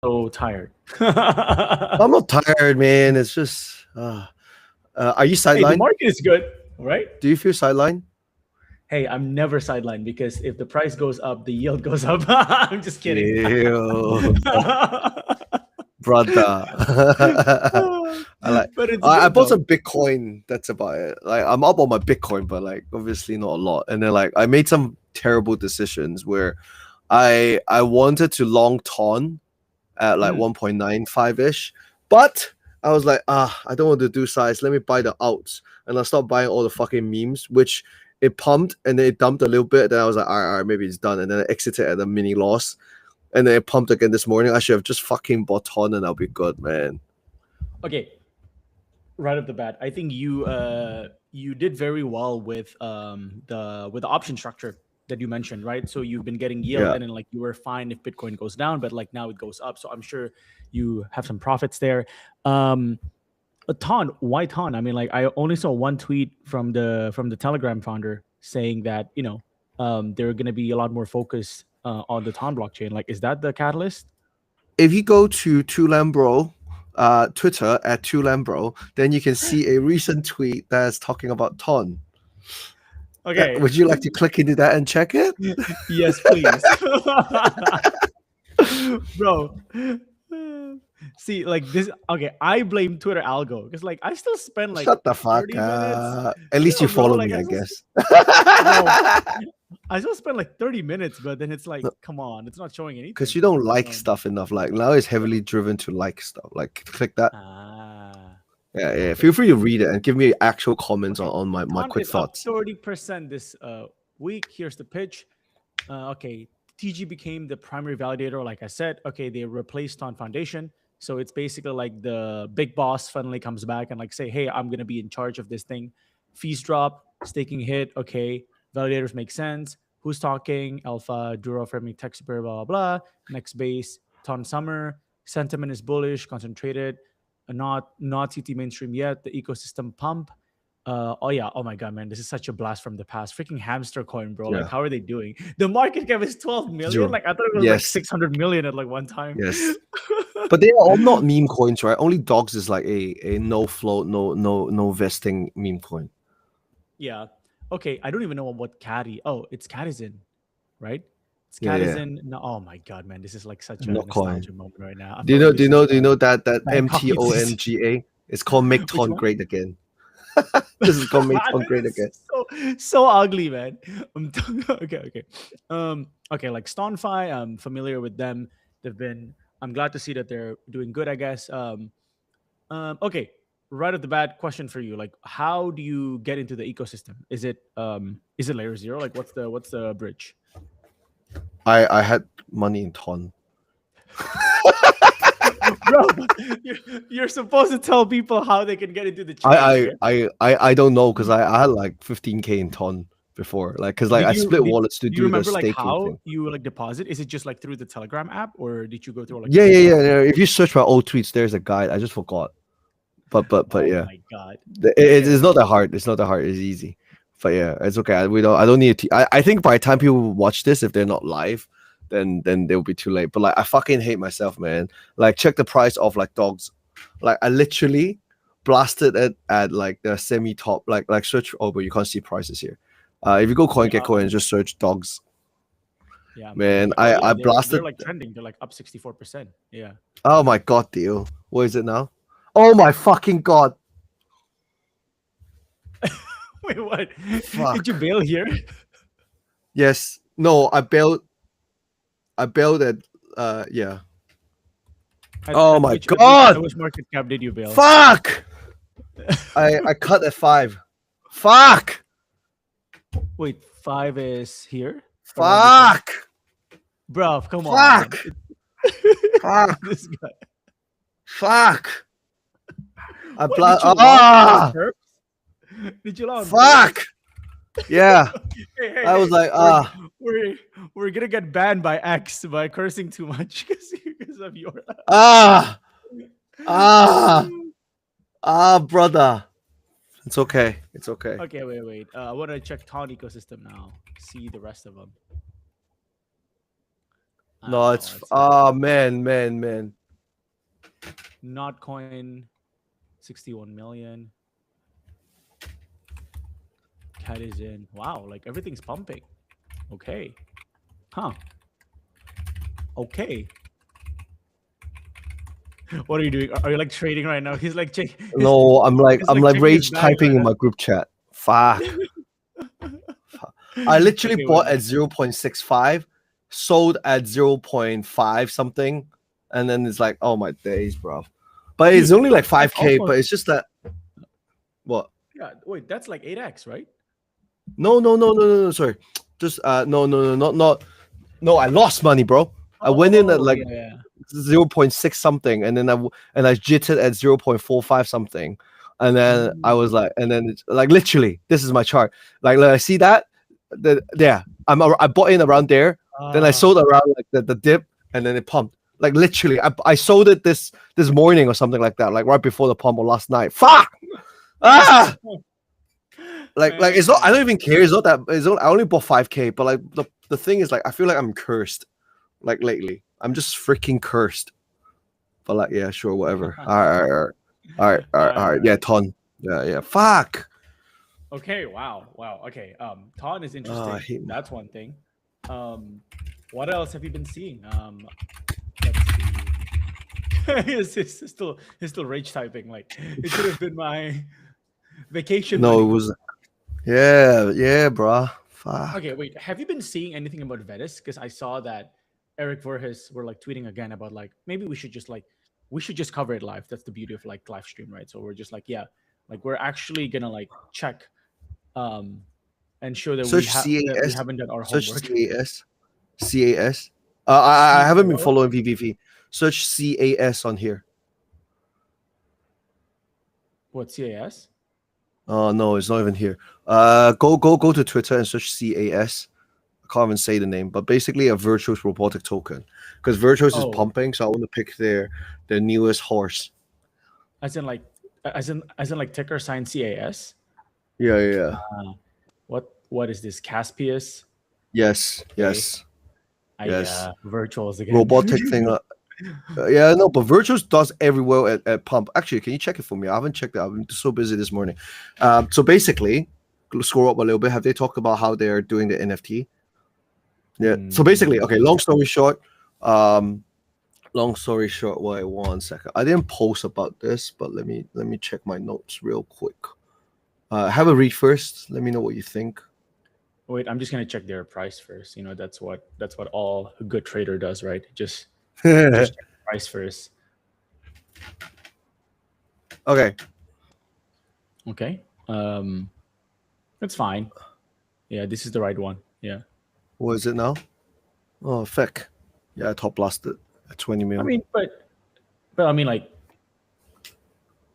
so tired. I'm not tired, man. It's just. Are you Hey, the sidelined? market is good, right? Do you feel sidelined? Hey, I'm never sidelined because if the price goes up, the yield goes up. I'm just kidding. Ew, brother. I like. But it's I good bought though. some Bitcoin. That's about it. Like I'm up on my Bitcoin, but like obviously not a lot. And then like I made some terrible decisions where I wanted to long ton at like Mm. 1.95 ish, but I was like, I don't want to do size. Let me buy the outs, and I stopped buying all the fucking memes, which it pumped and then it dumped a little bit. Then I was like, all right, maybe it's done, and then I exited at a mini loss, and then it pumped again this morning. I should have just fucking bought on, and I'll be good, man. Okay, right off the bat, I think you did very well with the option structure that you mentioned, right? So you've been getting yield, Yeah. and then like you were fine if Bitcoin goes down, but like now it goes up. So I'm sure you have some profits there. Um, a ton. Why ton? I mean, like I only saw one tweet from the Telegram founder saying that they're going to be a lot more focused on the Ton blockchain. Like, is that the catalyst? If you go to Tulambro, Twitter at Tulambro, then you can see a recent tweet that's talking about Ton. Okay. Would you like to click into that and check it? Yes, please. Bro. See, like this. Okay, I blame Twitter algo because like I still spend like Shut the fuck 30 minutes. up. At least you No, bro. follow Like me, I guess. bro, I still spend like 30 minutes, but then it's like, come on, it's not showing Because anything. you don't like Um, stuff enough. Like now it's heavily driven to like stuff. Like click that. ah, Yeah, yeah. okay. Feel free to read it and give me actual comments Okay. on my Ton quick is up thoughts. 30% this week. Here's the pitch. Okay, TG became the primary validator, like I said. Okay, they replaced on Foundation. So it's basically like the big boss finally comes back and like say, hey, I'm gonna be in charge of this thing. Fees drop, staking hit. Okay, validators make sense. Who's talking? Alpha, Duro, Fermi, Tech Super, blah blah blah. Next base, Ton Summer. Sentiment is bullish, concentrated, not CT mainstream yet. The ecosystem pump. Oh yeah, oh my god, man, this is such a blast from the past. Freaking hamster coin, bro. Like, Yeah. how are they doing? The market cap is 12 million. Zero. Like, I thought it was like Yes. 600 million at like one time. Yes. But they are all not meme coins, right? Only dogs is like a no float, no vesting meme coin. Yeah. Okay, I don't even know what caddy. Oh, it's Catizen, right? It's Yeah, yeah. Catizen. No, oh my god, man, this is like such a No coin. nostalgia moment right now. I Do you feel know? like Do you're you saying know? Do you know that Bangkok UTC. MTONGA? It's called Make Which Ton one? Great Again. This is called Make Ton This Great is Again. so ugly, man. Okay, okay. Okay, like Stonefy, I'm familiar with them. They've been. I'm glad to see that they're doing good, I guess. Okay, right at the bat, question for you: like, how do you get into the ecosystem? Is it layer zero? Like, what's the bridge? I had money in Ton. Bro, but you're supposed to tell people how they can get into the chain, okay? I don't know because I had like 15K in Ton before, like because like Did I you split did, wallets to do you do the remember like staking how thing. you like deposit? Is it just like through the Telegram app, or did you go through like a Yeah, yeah, PayPal? yeah. If you search my old tweets, there's a guide. I just forgot, but Oh yeah, my god. it's Okay. not that hard. It's not that hard. It's easy. But yeah, it's okay. We don't. I don't need to. I think by the time people watch this, if they're not live, then they'll be too late. But like, I fucking hate myself, man. Like, check the price of like dogs. Like, I literally blasted it at like the semi top. Like search. Oh, but you can't see prices here. If you go Yeah. CoinGecko and just search dogs, Yeah, I'm looking. man, Oh yeah, I they're blasted. like trending. They're like up 64%. Yeah. Oh my god, deal. What is it now? Oh my fucking god. Wait, what? Did you Fuck. bail here? Yes. No, I bailed. I bailed at. Yeah. Oh my At god. which market cap did you bail? Fuck. I cut at 5. Fuck. Wait, 5 is here around this one, Fuck. bro. Come on, Fuck. Fuck. this guy. Fuck. I What did blast. you launch on Ah. perps? Did you launch on perps? Fuck. Yeah. Hey, hey, I was hey! like, We're gonna get banned by X by cursing too much because of your. ah, ah, brother. It's okay. It's okay. Okay, wait. I want to check Ton ecosystem now. See the rest of them. No, Wow, it's that's man. not coin 61 million. Cat is in. Wow, like everything's pumping. Okay. Huh. Okay. What are you doing? Are you like trading right now? He's like No, he's I'm like like checking his rage bags typing right in now. my group chat. Fuck. I literally Okay, bought wait. at 0.65, sold at 0.5 something, and then it's like, oh my days, bro. But it's Dude, only like that's 5K, almost but it's just that what? yeah. Wait, that's like 8x, right? No, sorry. Just no, I lost money, bro. I went in at Oh, like yeah. 0.6 something, and then I jittered at 0.45 something. And then I was like, and then it's like literally, this is my chart. Like I see that, yeah, I bought in around there, then I sold around like the dip, and then it pumped. Like literally, I sold it this morning or something like that, like right before the pump or last night. Fuck! Ah! Like it's not. I Man. don't even care. It's not that. I only bought 5K, but like the thing is, like I feel like I'm cursed. Like lately, I'm just freaking cursed. But like, yeah, sure, whatever. All right. Yeah, Alright. ton. Yeah. Fuck. Okay, wow. Okay. Ton is Oh, I interesting. hate. That's one thing. What else have you been seeing? Let's see. he's still rage typing. Like it should have been my vacation No, it money. was. Yeah, bruh. Okay, Fuck. wait. Have you been seeing anything about Vetis? Because I saw that Eric Verhes were like tweeting again about like maybe we should just cover it live. That's the beauty of like live stream, right? So we're just like, yeah, like we're actually gonna like check um and show that Search that we CAS. haven't done our Search homework. CAS. CAS. I C haven't been what? following VVV. Search CAS on here. What CAS? Oh no, it's not even here. Go to Twitter and search CAS. I can't even say the name, but basically a Virtuous robotic token. Because Virtuous is Oh, pumping, so I want to pick their newest horse. as in like as in like ticker sign CAS. Yeah. What is this? Caspius? Yes, Okay, yes, I yes. virtuals again. Robotic thing. Yeah, no, but Virtuous does everywhere at Pump. Actually, can you check it for me? I haven't checked it. I've been so busy this morning. So basically, scroll up a little bit. Have they talked about how they're doing the NFT? Yeah. So basically, okay. Mm, Long story short. Wait 1 second. I didn't post about this, but let me check my notes real quick. Have a read first. Let me know what you think. wait, I'm just gonna check their price first. You know, that's what all a good trader does, right? Just check the price first. Okay. Okay. That's fine. Yeah, this is the right one. Yeah. What is it now? Oh, feck. Yeah, I top blasted at 20 I mil. mean, but I mean, like,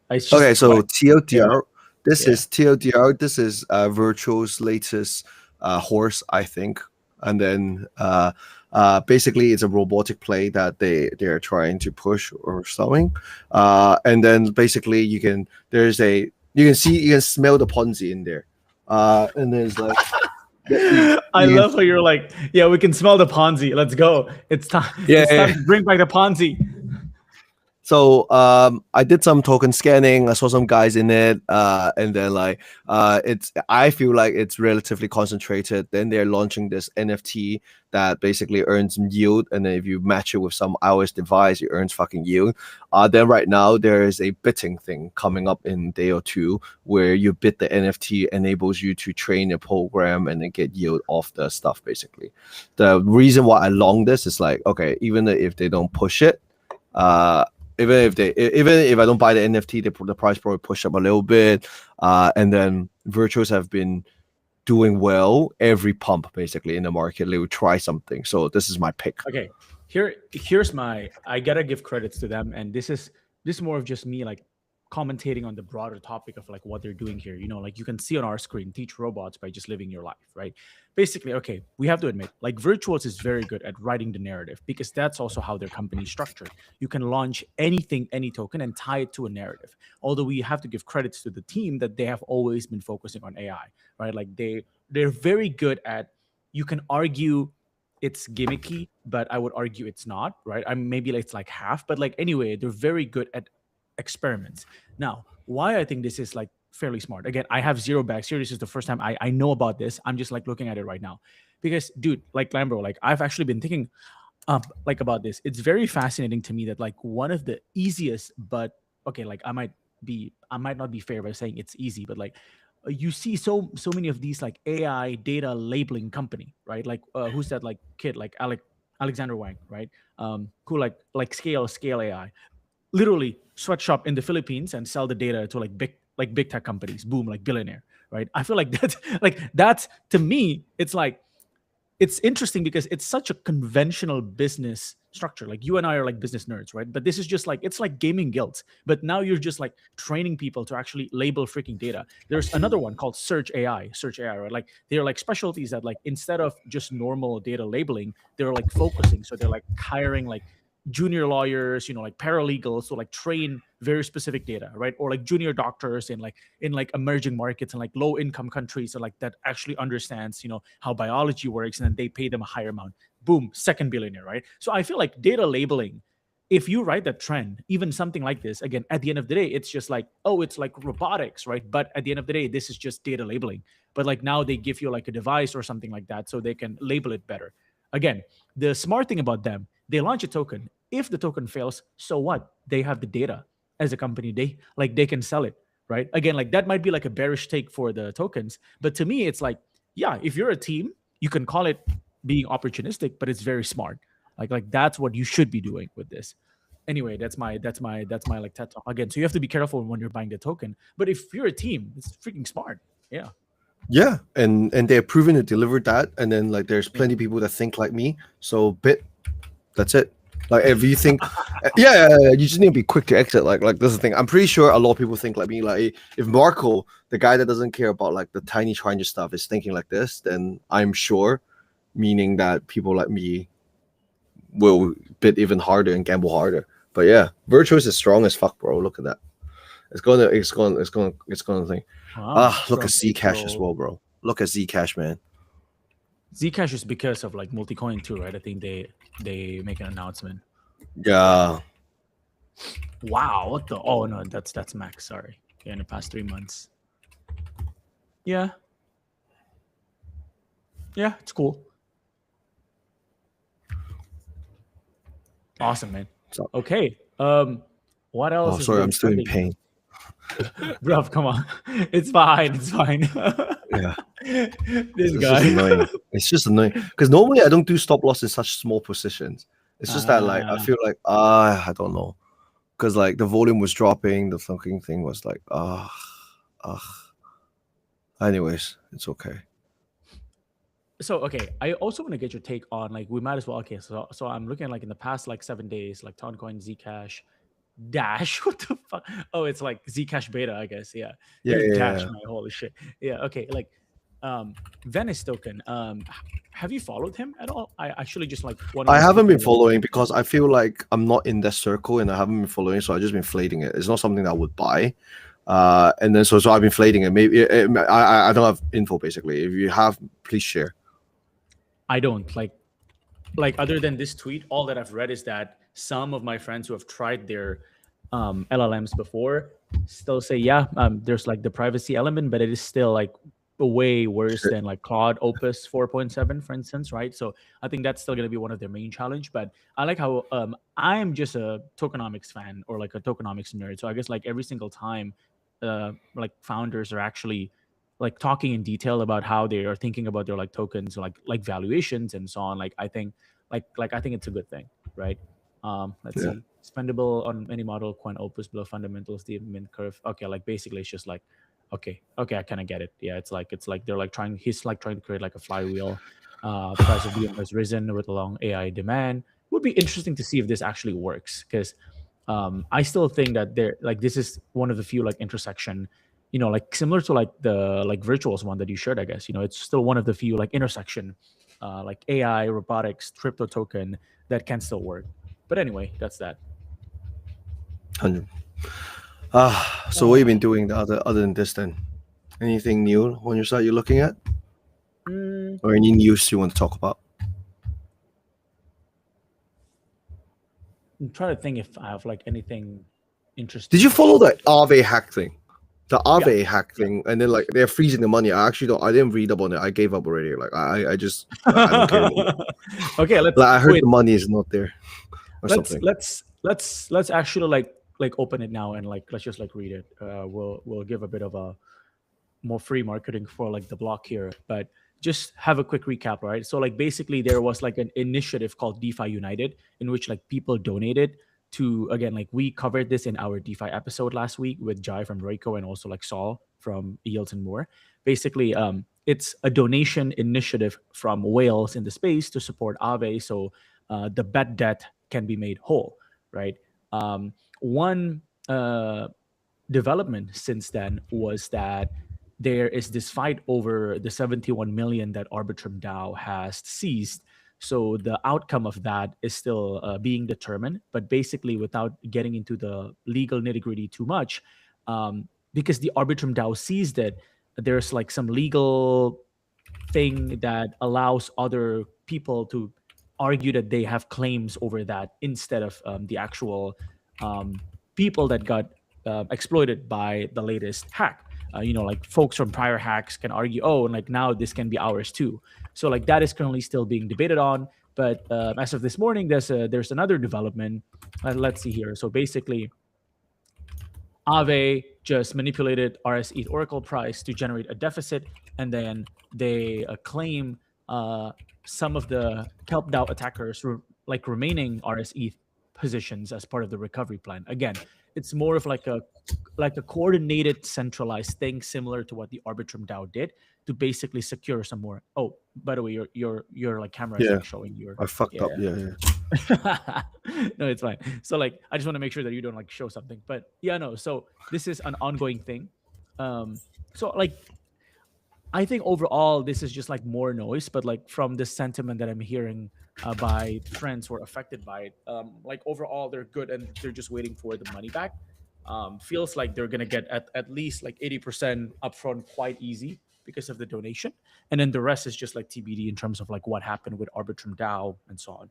it's Okay, just so what. Yeah. TLDR. This Yeah. is TLDR. This is Virtual's latest horse, I think. And then basically it's a robotic play that they're trying to push or something. And then basically you can smell the Ponzi in there. And there's like I you love how you're like, yeah, we can smell the Ponzi. Let's go. It's time. It's yeah. time to bring back the Ponzi. So I did some token scanning. I saw some guys in it, and then like it's I feel like it's relatively concentrated. Then they're launching this NFT that basically earns yield, and then if you match it with some iOS device, it earns fucking yield. Then right now there is a bidding thing coming up in a day or two where you bid the NFT enables you to train a program and then get yield off the stuff. Basically, the reason why I long this is like okay, even if they don't push it. Even if I don't buy the NFT, the price probably push up a little bit. And then virtuals have been doing well every pump basically in the market. They would try something. So this is my pick. Okay. Here's my. I gotta give credits to them, and this is more of just me like commentating on the broader topic of like what they're doing here. You know, like you can see on our screen, teach robots by just living your life, right? Basically, okay, we have to admit, like Virtuals is very good at writing the narrative because that's also how their company is structured. You can launch anything, any token, and tie it to a narrative. Although we have to give credits to the team that they have always been focusing on AI, right? Like they're very good at. You can argue it's gimmicky, but I would argue it's not, right? I maybe it's like half, but like anyway, they're very good at experiments. Now, why I think this is like fairly smart. Again, I have zero back. Seriously, this is the first time I know about this. I'm just like looking at it right now. Because dude, like Lambro, like I've actually been thinking like about this. It's very fascinating to me that like one of the easiest, but okay, like I might not be fair by saying it's easy, but like you see so many of these like AI data labeling company, right? Like who's that like kid like Alexander Wang, right? Who like scale AI, literally sweatshop in the Philippines and sell the data to like big tech companies. Boom, like billionaire, right? I feel like that's to me, it's like it's interesting because it's such a conventional business structure. Like you and I are like business nerds, right? But this is just like it's like gaming guilds. But now you're just like training people to actually label freaking data. There's another one called Search AI, right? Like they're like specialties that like instead of just normal data labeling, they're like focusing. So they're like hiring like junior lawyers, like paralegals to like train very specific data, right? Or like junior doctors in like emerging markets and like low income countries, or like that actually understands, how biology works, and then they pay them a higher amount. Boom, second billionaire, right? So I feel like data labeling, if you write that trend, even something like this, again, at the end of the day, it's just like, oh, it's like robotics, right? But at the end of the day, this is just data labeling. But like now they give you like a device or something like that so they can label it better. Again, the smart thing about them, they launch a token. If the token fails, so what? They have the data as a company. They can sell it, right? Again, like that might be like a bearish take for the tokens, but to me, it's like, yeah, if you're a team, you can call it being opportunistic, but it's very smart. Like that's what you should be doing with this. Anyway, that's my like TED talk again. So you have to be careful when you're buying the token. But if you're a team, it's freaking smart. Yeah. Yeah, and they're proven to deliver that. And then like there's plenty Yeah. of people that think like me. So bit, that's it. Like if you think, yeah, you just need to be quick to exit. Like this is the thing. I'm pretty sure a lot of people think like me. Like if Marco, the guy that doesn't care about like the tiny triangle stuff, is thinking like this, then I'm sure, meaning that people like me will bid even harder and gamble harder. But yeah, Virtuous is strong as fuck, bro. Look at that. It's gonna think. Wow. Look at From Zcash as April. well, bro. Look at Zcash, man. Zcash is because of like multi-coin too, right? I think they make an announcement. Yeah. Wow, what the? Oh no, that's max. Sorry. Yeah, in the past 3 months. Yeah, yeah, it's cool. Awesome, man. So, Okay. What else has sorry, been I'm still in trending? pain. Bruv, come on. It's fine. It's fine. Yeah. This It's just guy. annoying. It's just annoying because normally I don't do stop loss in such small positions. It's just that like I Ah, feel like I don't know, because like the volume was dropping, the fucking thing was like Anyways, it's okay. so okay, I also want to get your take on like we might as well. Okay, so I'm looking at like in the past like 7 days, like Toncoin, Zcash, Dash. What the fuck? Oh, it's like Zcash beta, I guess. Yeah, Yeah, there's yeah, Dash. yeah. My holy shit. Yeah. Okay. Like, Venice token. Have you followed him at all? I actually just like wanted I to see haven't if been you like. following because I feel like I'm not in that circle and I haven't been following, so I've just been flading it. It's not something that I would buy. And then so I've been flading it. Maybe I don't have info basically. If you have, please share. I don't like other than this tweet. All that I've read is that some of my friends who have tried their LLMs before still say, yeah, there's like the privacy element, but it is still like way worse than like Claude Opus 4.7, for instance, right? So I think that's still going to be one of their main challenge. But I like how I'm just a tokenomics fan or like a tokenomics nerd. So I guess like every single time like founders are actually like talking in detail about how they are thinking about their like tokens, like valuations and so on. Like I think I think it's a good thing, right? Let's Yeah. see. Spendable on any model, coin opus below fundamentals, the mint curve. Okay, like basically it's just like, okay, I kind of get it. Yeah, it's like they're like he's like trying to create like a flywheel. Price of BM has risen with a long AI demand. Would be interesting to see if this actually works because I still think that there like this is one of the few like intersection, like similar to like the like virtuals one that you shared. I guess it's still one of the few like intersection, like AI, robotics, crypto token that can still work. But anyway, that's that. 100. So what you been doing the other than this then? Anything new on your side you're looking at? Mm, Or any news you want to talk about? I'm trying to think if I have like anything Did interesting you to follow share. the Aave hack thing? The Yeah. Aave hack thing, and then like they're freezing the money. I actually don't. I didn't read up on it. I gave up already. Like I just like I don't care anymore. Okay, let's Like I heard wait. the money is not there or let's something. let's let's actually like open it now and like let's just like read it. We'll give a bit of a more free marketing for like the block here, but just have a quick recap, right? So like basically there was like an initiative called DeFi United in which like people donated to, again, like we covered this in our DeFi episode last week with Jai from Royco and also like Saul from Yields and More. Basically, it's a donation initiative from whales in the space to support Aave, so the bad debt can be made whole, right? One development since then was that there is this fight over the 71 million that Arbitrum DAO has seized. So the outcome of that is still being determined. But basically, without getting into the legal nitty gritty too much, because the Arbitrum DAO seized it, there's like some legal thing that allows other people to argue that they have claims over that instead of the actual people that got exploited by the latest hack. Like folks from prior hacks can argue, oh, and like now this can be ours too. So like that is currently still being debated on. But as of this morning, there's another development. Let's see here. So basically, Aave just manipulated RSETH Oracle price to generate a deficit, and then they claim some of the Kelp DAO attackers like remaining RSETH positions as part of the recovery plan. Again, it's more of like a coordinated, centralized thing, similar to what the Arbitrum DAO did to basically secure some more. Oh, by the way, your like camera is Yeah, like showing your I fucked up. yeah. Yeah, yeah. No, it's fine. So like I just want to make sure that you don't like show something. But yeah, no. So this is an ongoing thing. So like I think overall this is just like more noise, but like from the sentiment that I'm hearing by friends who are affected by it, like overall they're good and they're just waiting for the money back. Feels like they're gonna get at least like 80% upfront quite easy because of the donation, and then the rest is just like TBD in terms of like what happened with Arbitrum DAO and so on.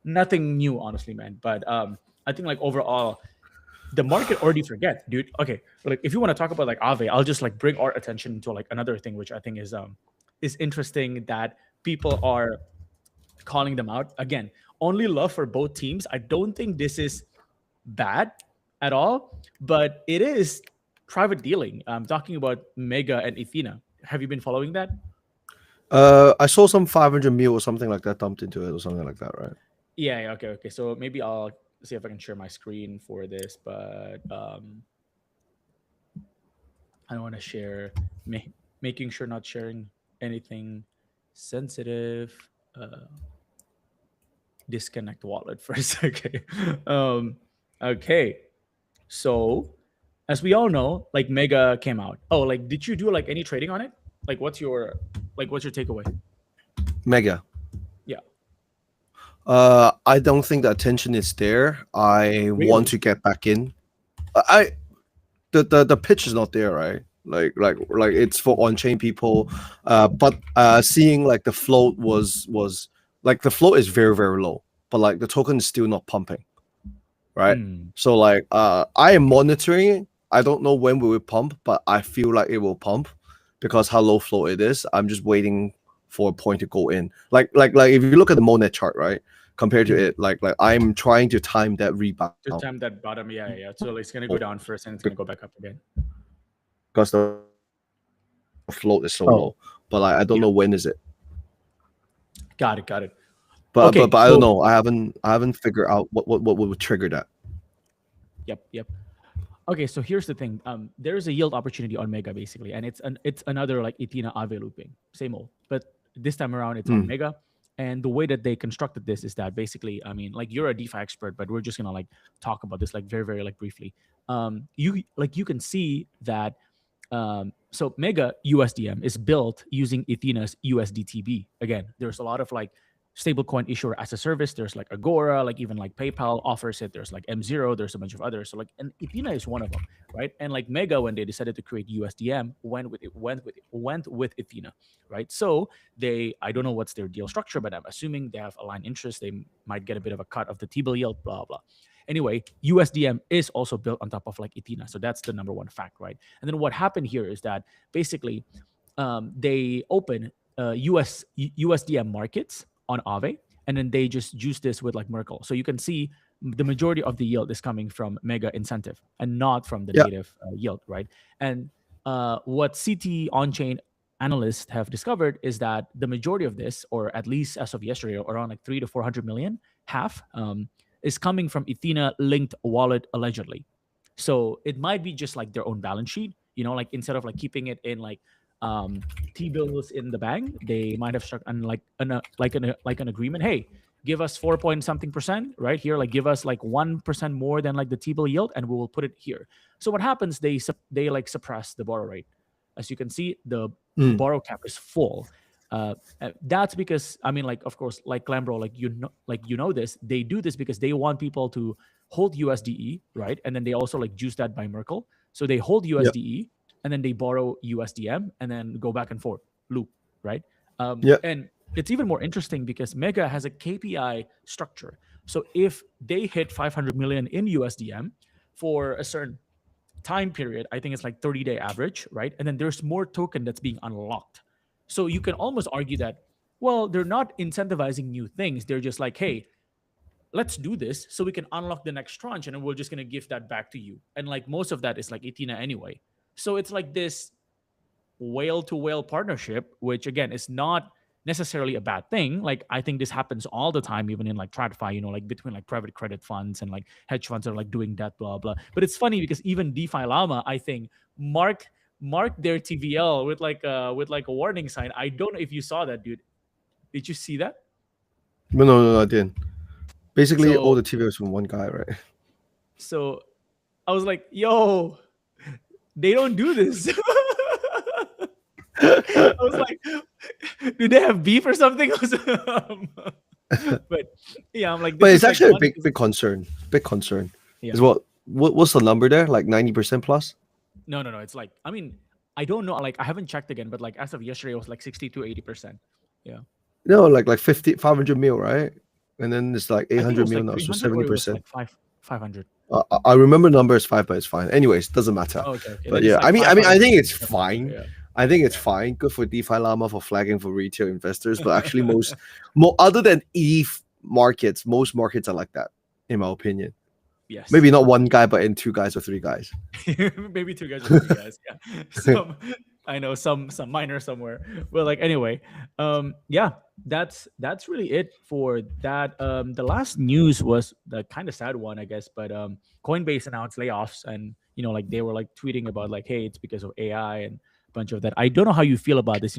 Nothing new, honestly, man. But I think like overall the market already forget, dude. Okay, but like if you want to talk about like Aave, I'll just like bring our attention to like another thing which I think is interesting that people are calling them out. Again, only love for both teams. I don't think this is bad at all, but it is private dealing. I'm talking about Mega and Ethena. Have you been following that? I saw some 500 mil or something like that dumped into it or something like that, right? Yeah, okay. So maybe I'll see if I can share my screen for this, but I don't want to share, making sure not sharing anything sensitive. Disconnect wallet first. Okay. Um, okay. So, as we all know, like Mega came out. Oh, like did you do like any trading on it? Like, what's your takeaway? Mega. Yeah. I don't think the attention is there. I want Really? to get back in. I the pitch is not there, right? Like it's for on-chain people. But seeing like the float was like the float is very very low, but like the token is still not pumping, right? Hmm. So like I am monitoring it. I don't know when we will pump, but I feel like it will pump because how low float it is. I'm just waiting for a point to go in. Like if you look at the Monet chart, right? Compared to Mhm. it, like I'm trying to time that rebound To time that bottom, yeah. So it's gonna go down first, and it's gonna go back up again. because the float is so Oh, low. But like, I don't yeah. know when is it. Got it. But Okay, I don't so know. I haven't figured out what would trigger that. yep. Okay, so here's the thing. There's a yield opportunity on Mega basically, and it's another like Ethena Aave looping, same old, but this time around it's on Mm. Mega. And the way that they constructed this is that basically, I mean, like you're a DeFi expert, but we're just gonna like talk about this like very very like briefly. You can see that so Mega USDM is built using Ethena's USDTB. Again, there's a lot of like stablecoin issuer as a service. There's like Agora, like even like PayPal offers it. There's like M0. There's a bunch of others. So like, and Ethena is one of them, right? And like Mega, when they decided to create USDM, went with Ethena, right? So I don't know what's their deal structure, but I'm assuming they have aligned interests. They might get a bit of a cut of the T-bill yield, blah blah. Anyway, USDM is also built on top of like Ethena, so that's the number one fact, right? And then what happened here is that basically they open USDM markets on Aave, and then they just use this with like Merkle. So you can see the majority of the yield is coming from Mega incentive and not from the native yield, right? And what CT on-chain analysts have discovered is that the majority of this, or at least as of yesterday, around like 300 to 400 million, half is coming from Ethena linked wallet allegedly. So it might be just like their own balance sheet, like instead of like keeping it in like T-bills in the bank, they might have struck an agreement. Hey, give us 4 point something percent right here. Like give us like 1% more than like the T-bill yield, and we will put it here. So what happens? They like suppress the borrow rate. As you can see, the borrow cap is full. That's because like of course, like Clambro, like this. They do this because they want people to hold USDE, right? And then they also like juice that by Merkle. So they hold USDE. And then they borrow USDM and then go back and forth loop, right? And it's even more interesting because Mega has a KPI structure. So if they hit 500 million in USDM for a certain time period, I think it's like 30-day average, right? And then there's more token that's being unlocked. So you can almost argue that, well, they're not incentivizing new things. They're just like, hey, let's do this so we can unlock the next tranche, and then we're just going to give that back to you. And like most of that is like Ethena anyway. So it's like this whale-to-whale partnership, which again is not necessarily a bad thing. Like I think this happens all the time, even in like TradFi, like between like private credit funds and like hedge funds are like doing that, blah blah. But it's funny because even DeFi Llama, I think, mark their TVL with like a warning sign. I don't know if you saw that, dude. Did you see that? No, I didn't. Basically, all the TVLs from one guy, right? So I was like, yo, they don't do this. I was like, do they have beef or something? But yeah, I'm like, but it's actually a big concern. Big concern. Yeah. Is what's the number there? Like 90% plus? No. It's like, I don't know. Like I haven't checked again, but like as of yesterday, it was like 60 to 80%. Yeah. No, like 500 mil, right? And then it's like 800 mil now, so 70%. Like 500. I remember the number is 5, but it's fine. Anyways, doesn't matter. Oh, okay. But yeah, like I think it's fine. Yeah. I think it's fine. Good for DeFi Llama for flagging for retail investors. But actually, more other than ETH markets, most markets are like that, in my opinion. Yes. Maybe not one guy, but in 2 guys or 3 guys. Maybe 2 guys or 3 guys. Yeah. I know some minor somewhere. But like anyway, yeah, that's really it for that. The last news was the kind of sad one, I guess. But Coinbase announced layoffs, and like they were like tweeting about like, hey, it's because of AI and a bunch of that. I don't know how you feel about this.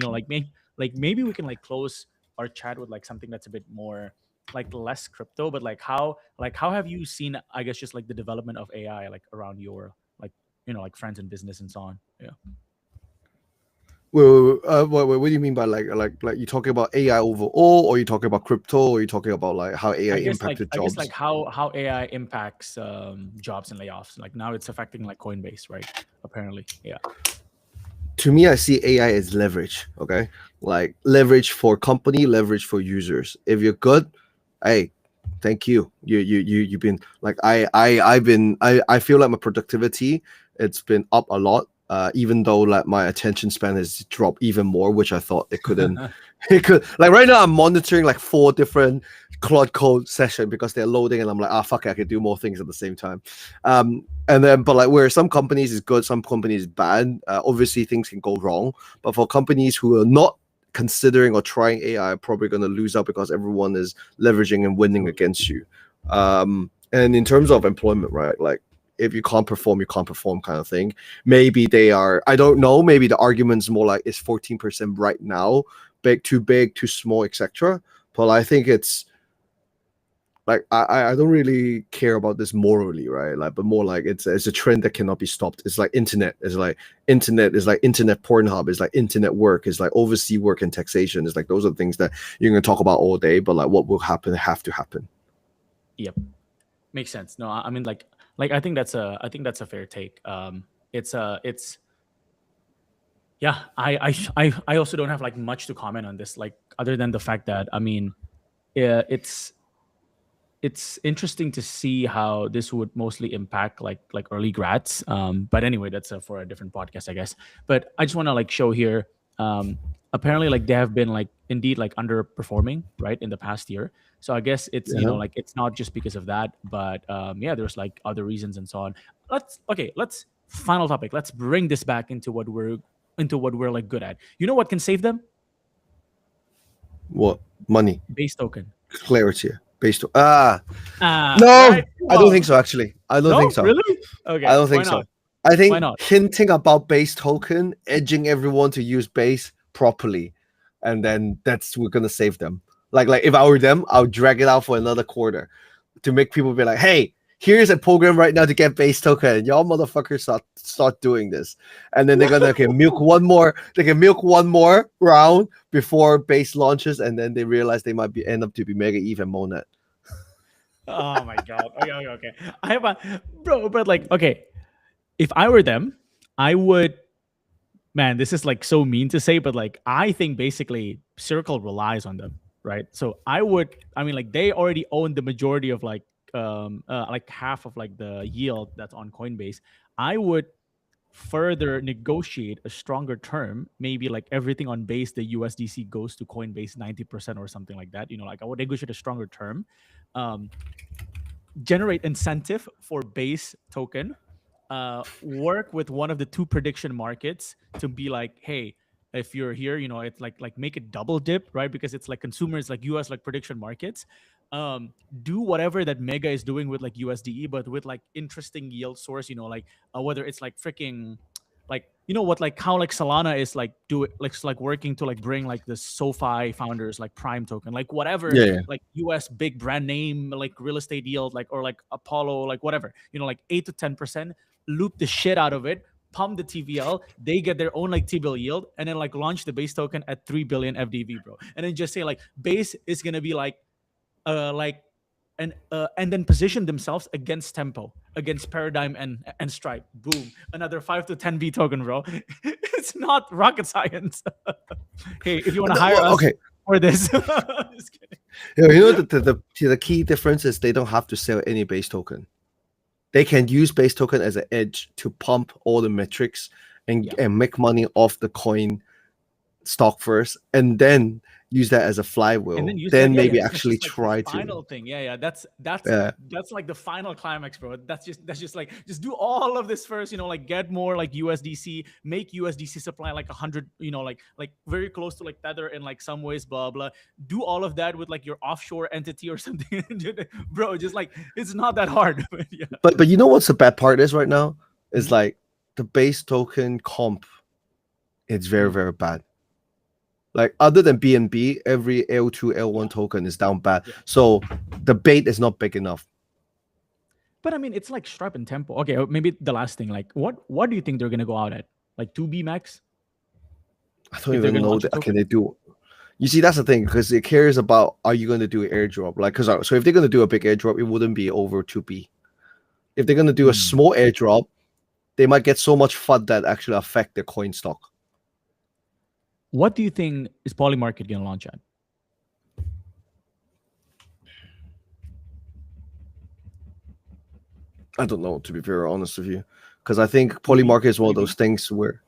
Maybe we can like close our chat with like something that's a bit more like less crypto, but like how have you seen, I guess, just like the development of AI like around your like like friends and business and so on? Yeah. Well, what do you mean by like you talking about AI overall, or you talking about crypto, or you talking about like how AI impacted jobs? I guess like how AI impacts jobs and layoffs. Like now it's affecting like Coinbase, right? Apparently, yeah. To me, I see AI as leverage. Okay, like leverage for company, leverage for users. If you're good, hey, thank you. You've been like I feel like my productivity, it's been up a lot. Even though like my attention span has dropped even more, which I thought it couldn't. It could, like right now I'm monitoring like 4 different Claude Code sessions because they're loading, and I'm like, fuck it, I could do more things at the same time. And then, but like where some companies is good, some companies is bad. Obviously things can go wrong, but for companies who are not considering or trying AI, are probably going to lose out because everyone is leveraging and winning against you. And in terms of employment, right, like, if you can't perform, you can't perform kind of thing. Maybe they are, I don't know, maybe the argument's more like, is 14% right now too big, too small, etc. But I think it's like I don't really care about this morally, right? Like, but more like it's a trend that cannot be stopped. It's like internet. It's like internet is like internet Pornhub. It's like internet work. It's like overseas work and taxation. It's like those are things that you're gonna talk about all day. But like what will happen have to happen. Yep, makes sense. No, I mean like I think that's a fair take. It's yeah. I also don't have like much to comment on this, like other than the fact that I mean, yeah, it's interesting to see how this would mostly impact like early grads. But anyway, that's for a different podcast, I guess. But I just want to like show here. Apparently, like they have been like indeed like underperforming right in the past year. So I guess it's Yeah. like it's not just because of that, but yeah, there's like other reasons and so on. Let's final topic. Let's bring this back into what we're like good at. You know what can save them? What money, Base token. clarity, based on no, Right? I don't think so. Actually, I don't No, think so. really? Okay. I don't why think so. not? I think Why not? hinting about base token, edging everyone to use base properly, and then that's we're gonna save them. Like if I were them, I would drag it out for another quarter to make people be like, hey, here's a program right now to get base token. Y'all motherfuckers start doing this. And then they're gonna milk one more, they can milk one more round before base launches, and then they realize they might end up to be mega even monad. Oh my god. Okay. I have a bro, but like, okay, if I were them, I would. Man, this is like so mean to say, but like, I think basically Circle relies on them, right? So I would. I mean, like, they already own the majority of like half of like the yield that's on Coinbase. I would further negotiate a stronger term, maybe like everything on base the USDC goes to Coinbase 90% or something like that. Like I would negotiate a stronger term, generate incentive for base token, work with one of the two prediction markets to be like, hey, if you're here, it's like make it double dip, right? Because it's like consumers like US like prediction markets. Do whatever that Mega is doing with like USDE, but with like interesting yield source, like whether it's like freaking like what like how like Solana is like like working to like bring like the SoFi founders like Prime token, like whatever, Yeah. like US big brand name like real estate yield, like or like Apollo, like whatever, like 8 to 10%, loop the shit out of it, pump the TVL, they get their own like T-bill yield, and then like launch the base token at 3 billion FDV, bro. And then just say like base is gonna be like and then position themselves against Tempo, against Paradigm and Stripe. Boom, another 5 to 10 B token, bro. It's not rocket science. Hey, if you want to hire us for this, just kidding. The key difference is they don't have to sell any base token. They can use base token as an edge to pump all the metrics and make money off the coin stock first, and then use that as a flywheel. And then maybe actually try to final thing. That's like the final climax, bro. That's just like just do all of this first. Like get more like USDC, make USDC supply like 100. Like very close to like Tether in like some ways. Blah blah. Do all of that with like your offshore entity or something, bro. Just like it's not that hard. But you know what's the bad part is right now is like the base token comp. It's very very bad. Like other than BNB, every L2, L1 token is down bad. So the bait is not big enough. But I mean, it's like Stripe and Tempo. Okay, maybe the last thing. Like, what do you think they're gonna go out at? Like 2B max? I don't even know that. Can they do? You see, that's the thing, because it cares about are you going to do an airdrop? Like, so if they're going to do a big airdrop, it wouldn't be over 2B. If they're going to do a small airdrop, they might get so much FUD that actually affect their coin stock. What do you think is Polymarket going to launch at? I don't know, to be very honest with you, because I think Polymarket is one of those things where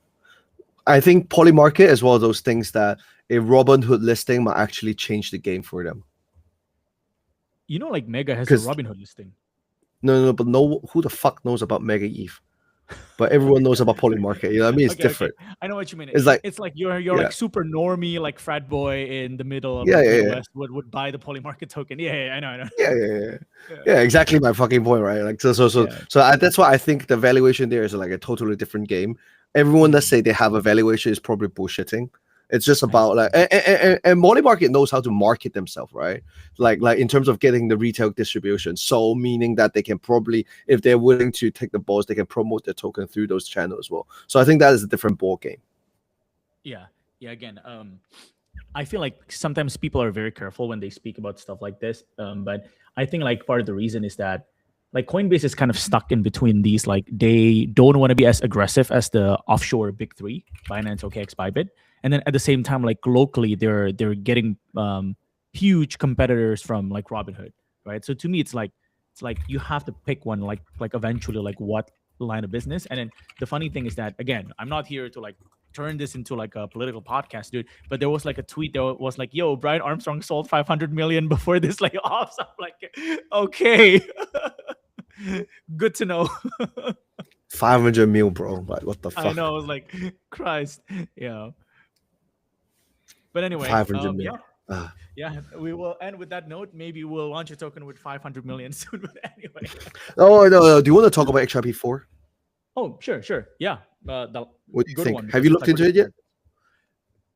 I think Polymarket is one of those things that a Robinhood listing might actually change the game for them. Like Mega has a Robinhood listing. No, but who the fuck knows about Mega ETH? But everyone knows about Polymarket. You know what I mean? It's different. Okay. I know what you mean. It's like you're like super normie, like frat boy in the middle of the West would buy the Polymarket token. Yeah, I know. Yeah, exactly my fucking point, right? Like so that's why I think the valuation there is like a totally different game. Everyone that say they have a valuation is probably bullshitting. It's just I about see. like and Molly Market knows how to market themselves, right? Like in terms of getting the retail distribution. So meaning that they can probably, if they're willing to take the balls, they can promote their token through those channels as well. So I think that is a different ball game. Yeah. Yeah. Again, I feel like sometimes people are very careful when they speak about stuff like this. But I think like part of the reason is that like Coinbase is kind of stuck in between these. Like they don't want to be as aggressive as the offshore big three, Binance, OKX, Bybit, and then at the same time, like locally, they're getting huge competitors from like Robinhood, right? So to me, it's like you have to pick one. Like eventually, like what line of business. And then the funny thing is that again, I'm not here to like turn this into like a political podcast, dude. But there was like a tweet that was like, "Yo, Brian Armstrong sold 500 million before this layoffs." I'm like, okay, good to know. 500 mil, bro. Like what the I fuck? know. I was like, Christ, yeah. But anyway, 500 mil. yeah, yeah. We will end with that note. Maybe we'll launch a token with 500 million soon. But anyway. Oh no. Do you want to talk about XRP4? Oh, sure, sure. Yeah, the What do you good think? one Have because you it's looked like into it yet? prediction.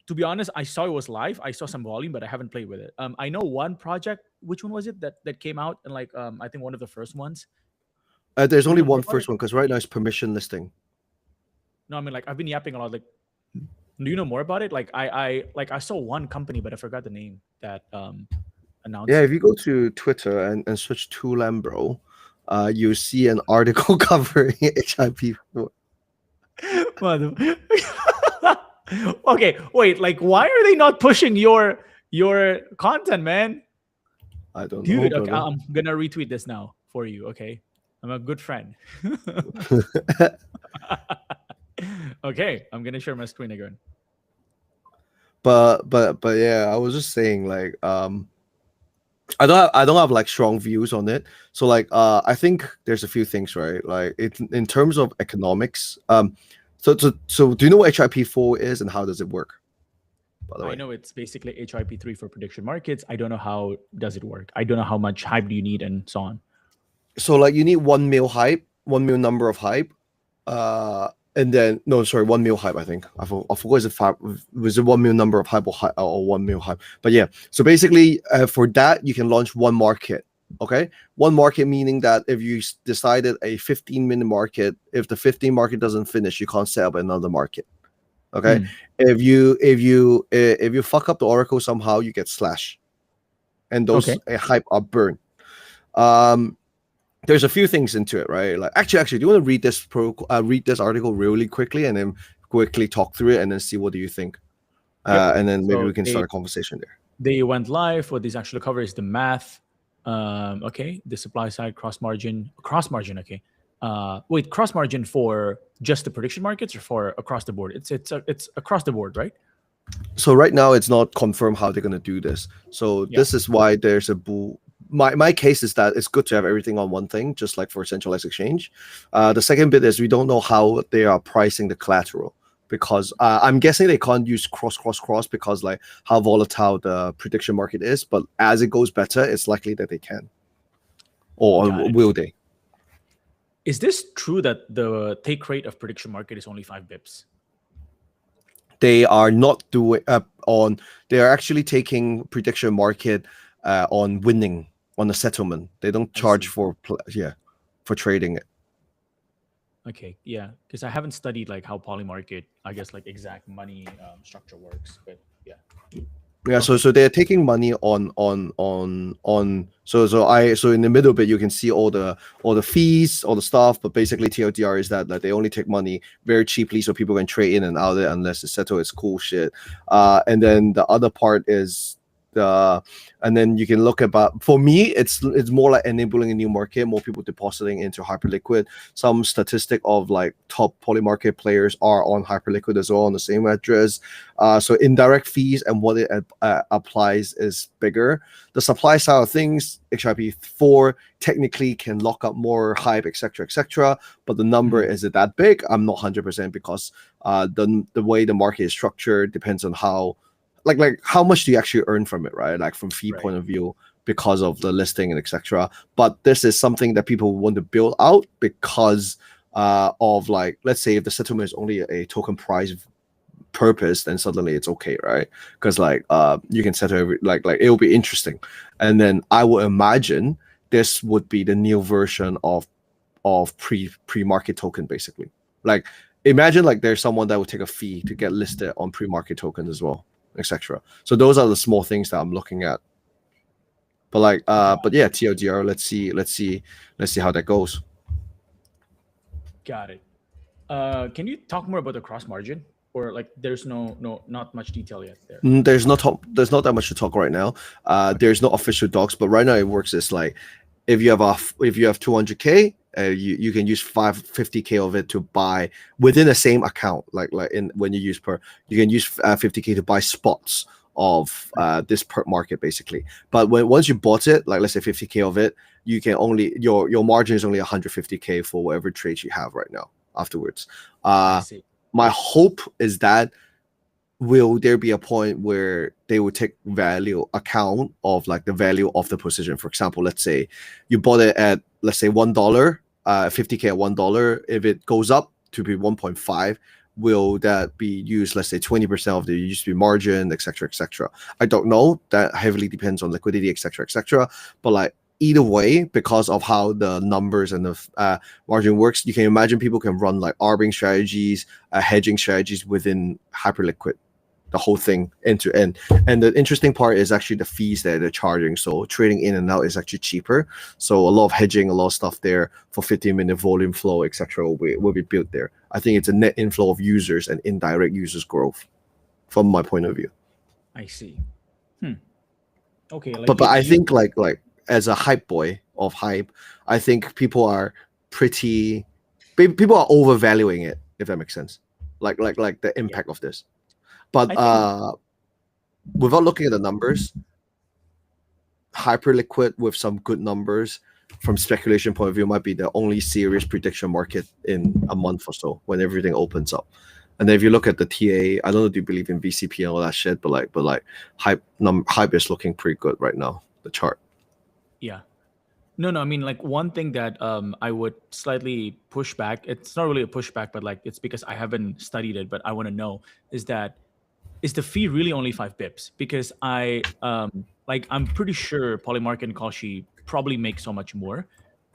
To be honest, I saw it was live. I saw some volume, but I haven't played with it. I know one project. Which one was it that came out? And like, I think one of the first ones. There's Do you only know more one about it? first one because right now it's permission listing. No, I mean like I've been yapping a lot. Like, do you know more about it? Like, I saw one company, but I forgot the name that Yeah, announced if it. you go to Twitter and search Tulam, bro, you see an article covering HIP4. Mother- okay, wait. Like, why are they not pushing your content, man? I don't know, Dude, okay, brother. I'm gonna retweet this now for you. Okay, I'm a good friend. Okay, I'm gonna share my screen again. but yeah, I was just saying like I don't have like strong views on it. So like I think there's a few things, right? Like it in terms of economics. So do you know what HIP4 is and how does it work? By the I way. know it's basically HIP3 for prediction markets. I don't know how does it work. I don't know how much hype do you need and so on. So like you need 1 mil hype, 1 mil number of hype, and then no, sorry, 1 mil hype. I think I forgot is it five? Was it 1 mil number of hype or 1 mil hype? But yeah, so basically, for that you can launch one market. Okay, one market meaning that if you decided a 15-minute market, if the 15 market doesn't finish, you can't set up another market. Okay, Mm, if you fuck up the oracle somehow, you get slash, and those okay. hype are burned. Um, there's a few things into it, right? Like actually, do you want to read this article really quickly and then quickly talk through it and then see what do you think, Yep. and then maybe So we can start a conversation there. they went live. What this actually covers is the math. Okay, the supply side cross margin. Okay. Wait, cross margin for just the prediction markets or for across the board? It's across the board, right? So right now it's not confirmed how they're gonna do this. So Yeah. this is why there's a bull. My case is that it's good to have everything on one thing, just like for a centralized exchange. The second bit is we don't know how they are pricing the collateral because I'm guessing they can't use cross because like how volatile the prediction market is. But as it goes better, it's likely that they can, or Got it. will they? Is this true that the take rate of prediction market is only 5 bips? They are not doing on. They are actually taking prediction market on winning on the settlement. They don't I charge see. for for trading it. Okay, yeah, because I haven't studied like how Polymarket, I guess like exact money structure works, but yeah. Yeah, so Okay, so they're taking money on so in the middle bit you can see all the fees, all the stuff, but basically TLDR is that like they only take money very cheaply so people can trade in and out of it unless it's settled, it's cool shit. And then the other part is and then you can look about for me it's more like enabling a new market, more people depositing into hyperliquid. Some statistic of like top polymarket players are on hyperliquid as well on the same address. So indirect fees and what it applies is bigger. The supply side of things, HIP4 technically can lock up more hype, etc., but the number Mhm. is it that big? I'm not 100% because the way the market is structured depends on how like how much do you actually earn from it, right? Like from fee Right. point of view because of the listing and etc. But this is something that people want to build out because of like let's say if the settlement is only a token price purpose, then suddenly it's okay, right? Because like you can set every like it'll be interesting, and then I would imagine this would be the new version of pre-market token, basically. Like imagine like there's someone that would take a fee to get listed on pre-market tokens as well, etc. So those are the small things that I'm looking at. But like but yeah, TLDR, let's see how that goes. Got it. Can you talk more about the cross margin, or like there's not much detail yet there? There's not that much to talk right now. There's no official docs, but right now it works as like if you have 200K, you can use 50K of it to buy within the same account. Like in when you use you can use 50K to buy spots of this per market, basically. But once you bought it, like let's say 50K of it, you can only your margin is only 150K for whatever trades you have right now afterwards. I see. My hope is that will there be a point where they will take value account of like the value of the position? For example, let's say you bought it at, let's say $1, 50K at $1. If it goes up to be 1.5, will that be used, let's say 20% of the used to be margin, etc., etc.? I don't know. That heavily depends on liquidity, etc., etc. But like either way, because of how the numbers and the margin works, you can imagine people can run like arbing strategies, hedging strategies within Hyperliquid, the whole thing end to end. And the interesting part is actually the fees that they're charging. So trading in and out is actually cheaper. So a lot of hedging, a lot of stuff there for 15-minute volume flow, etc. will be built there. I think it's a net inflow of users and indirect users growth from my point of view. I see. Okay. Like But I think like as a hype boy of hype, I think people are overvaluing it, if that makes sense. Like the impact of this. But without looking at the numbers, Hyperliquid with some good numbers from speculation point of view might be the only serious prediction market in a month or so when everything opens up. And then if you look at the TA, I don't know, do you believe in VCP and all that shit, but like hype is looking pretty good right now, the chart. Yeah. No, I mean, like one thing that I would slightly push back. It's not really a pushback, but like it's because I haven't studied it, but I want to know is the fee really only 5 bips? Because I'm pretty sure Polymarket and Kalshi probably make so much more,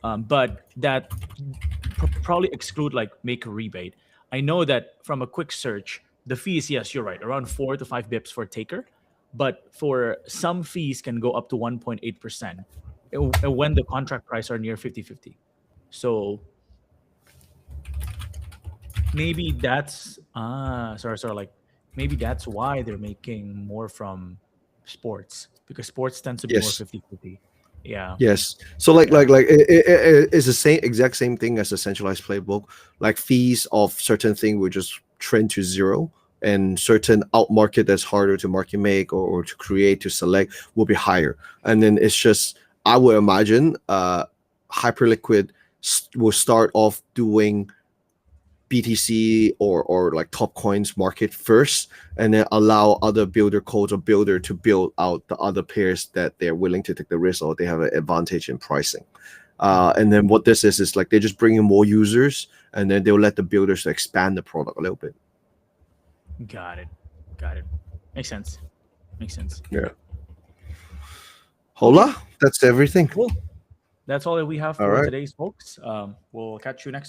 but that probably exclude like make a rebate. I know that from a quick search, the fees, yes, you're right, around 4 to 5 bips for taker, but for some fees can go up to 1.8% when the contract price are near 50-50. So maybe that's like maybe that's why they're making more from sports, because sports tends to be more Yes. 50-50. Yeah. Yes. So like it's the exact same thing as a centralized playbook. Like fees of certain thing will just trend to zero, and certain out market that's harder to market make or to create to select will be higher. And then it's just, I would imagine Hyperliquid will start off doing BTC or like top coins market first, and then allow other builder codes or builder to build out the other pairs that they're willing to take the risk or they have an advantage in pricing. And then what this is like they're just bringing more users, and then they'll let the builders expand the product a little bit. Got it. Makes sense. Yeah. Hola, Okay. that's everything. Cool. That's all that we have All for right. today's folks. We'll catch you next week.